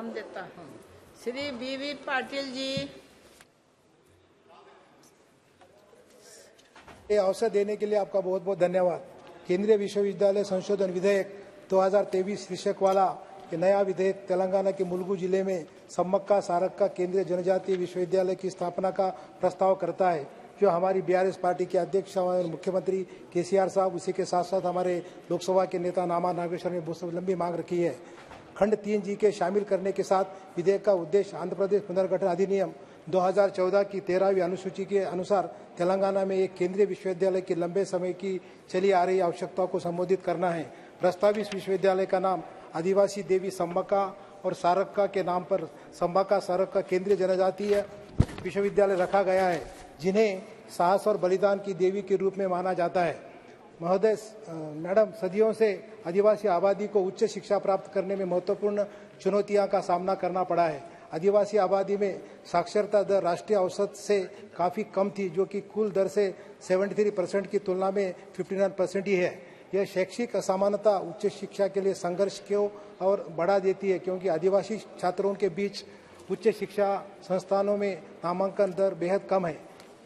नाम देता हूँ। श्री बीवी पाटिल जी। ये अवसर देने के लिए आपका बहुत बहुत धन्यवाद। केंद्रीय विश्वविद्यालय संशोधन विधेयक 2023 शीर्षक वाला ये नया विधेयक तेलंगाना के मुलुगु जिले में सम्मक्का सारक्का केंद्रीय जनजातीय विश्वविद्यालय की स्थापना का प्रस्ताव करता है, जो हमारी बीआरएस पार्टी के अध्यक्ष और मुख्यमंत्री केसीआर साहब, उसी के साथ साथ हमारे लोकसभा के नेता नामा नागेश्वर ने बहुत लंबी मांग रखी है। खंड 3G के शामिल करने के साथ विधेयक का उद्देश्य आंध्र प्रदेश पुनर्गठन अधिनियम 2014 की 13वीं अनुसूची के अनुसार तेलंगाना में एक केंद्रीय विश्वविद्यालय की लंबे समय की चली आ रही आवश्यकताओं को संबोधित करना है। प्रस्तावित विश्वविद्यालय का नाम आदिवासी देवी सम्मक्का और सारक्का के नाम पर सम्मक्का सारक्का केंद्रीय जनजातीय विश्वविद्यालय रखा गया है, जिन्हें साहस और बलिदान की देवी के रूप में माना जाता है। महोदय, मैडम, सदियों से आदिवासी आबादी को उच्च शिक्षा प्राप्त करने में महत्वपूर्ण चुनौतियों का सामना करना पड़ा है। आदिवासी आबादी में साक्षरता दर राष्ट्रीय औसत से काफ़ी कम थी, जो कि कुल दर से 73% की तुलना में 59% ही है। यह शैक्षिक असमानता उच्च शिक्षा के लिए संघर्ष को और बढ़ा देती है, क्योंकि आदिवासी छात्रों के बीच उच्च शिक्षा संस्थानों में नामांकन दर बेहद कम है।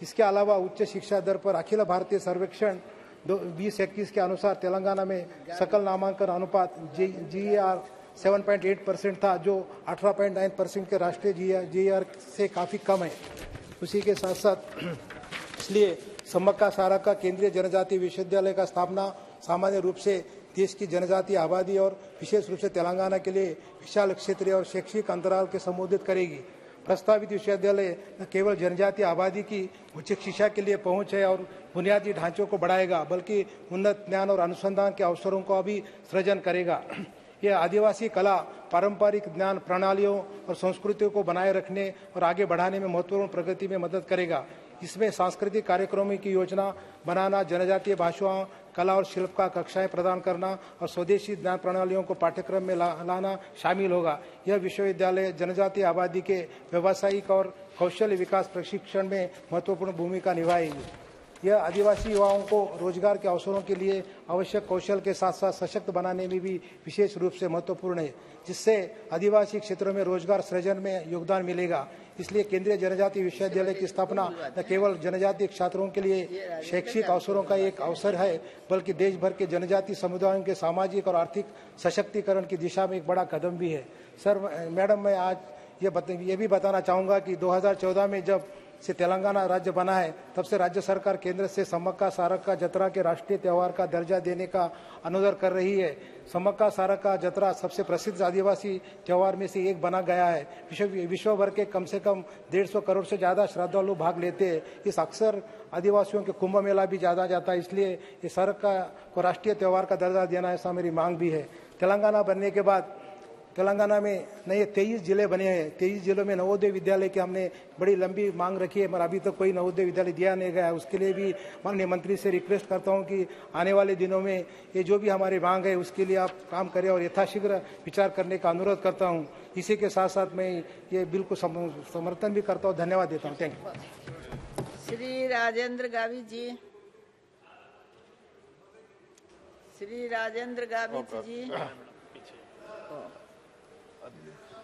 इसके अलावा उच्च शिक्षा दर पर अखिल भारतीय सर्वेक्षण 2021 के अनुसार तेलंगाना में सकल नामांकन अनुपात GER 7.8% था, जो 18.9% के राष्ट्रीय GER से काफ़ी कम है। उसी के साथ साथ इसलिए सम्मक्का सारक्का केंद्रीय जनजातीय विश्वविद्यालय का स्थापना सामान्य रूप से देश की जनजातीय आबादी और विशेष रूप से तेलंगाना के लिए विशाल क्षेत्रीय और शैक्षिक अंतराल के संबोधित करेगी। प्रस्तावित विश्वविद्यालय न केवल जनजातीय आबादी की उच्च शिक्षा के लिए पहुंच है और बुनियादी ढांचों को बढ़ाएगा, बल्कि उन्नत ज्ञान और अनुसंधान के अवसरों का भी सृजन करेगा। यह आदिवासी कला, पारंपरिक ज्ञान प्रणालियों और संस्कृतियों को बनाए रखने और आगे बढ़ाने में महत्वपूर्ण प्रगति में मदद करेगा। इसमें सांस्कृतिक कार्यक्रमों की योजना बनाना, जनजातीय भाषाओं, कला और शिल्प का कक्षाएं प्रदान करना और स्वदेशी ज्ञान प्रणालियों को पाठ्यक्रम में लाना शामिल होगा। यह विश्वविद्यालय जनजातीय आबादी के व्यावसायिक और कौशल विकास प्रशिक्षण में महत्वपूर्ण भूमिका निभाएगी। यह आदिवासी युवाओं को रोजगार के अवसरों के लिए आवश्यक कौशल के साथ साथ सशक्त बनाने में भी विशेष रूप से महत्वपूर्ण है, जिससे आदिवासी क्षेत्रों में रोजगार सृजन में योगदान मिलेगा। इसलिए केंद्रीय जनजातीय विश्वविद्यालय की स्थापना न केवल जनजातीय छात्रों के लिए शैक्षिक अवसरों का एक अवसर है, बल्कि देश भर के जनजातीय समुदायों के सामाजिक और आर्थिक सशक्तिकरण की दिशा में एक बड़ा कदम भी है। सर, मैडम, मैं आज ये भी बताना चाहूँगा कि 2014 में जब से तेलंगाना राज्य बना है, तब से राज्य सरकार केंद्र से सम्मक्का सारक्का जतरा के राष्ट्रीय त्योहार का दर्जा देने का अनुरोध कर रही है। सम्मक्का सारक्का जतरा सबसे प्रसिद्ध आदिवासी त्योहार में से एक बना गया है। विश्व भर के कम से कम 150 करोड़ से ज़्यादा श्रद्धालु भाग लेते हैं। इस अक्सर आदिवासियों के कुंभ मेला भी ज़्यादा जाता है, इसलिए इस सारक्का को राष्ट्रीय त्योहार का दर्जा देना, ऐसा मेरी मांग भी है। तेलंगाना बनने के बाद तेलंगाना में नए 23 जिले बने हैं। 23 जिलों में नवोदय विद्यालय की हमने बड़ी लंबी मांग रखी है, मगर अभी तक कोई नवोदय विद्यालय दिया नहीं गया है। उसके लिए भी माननीय मंत्री से रिक्वेस्ट करता हूं कि आने वाले दिनों में ये जो भी हमारी मांग है उसके लिए आप काम करें और यथाशीघ्र विचार करने का अनुरोध करता हूँ। इसी के साथ साथ मैं ये बिल को समर्थन भी करता हूँ। धन्यवाद देता हूँ। Thank you. Shri Rajendra Gavit ji. Shri Rajendra Gavit ji.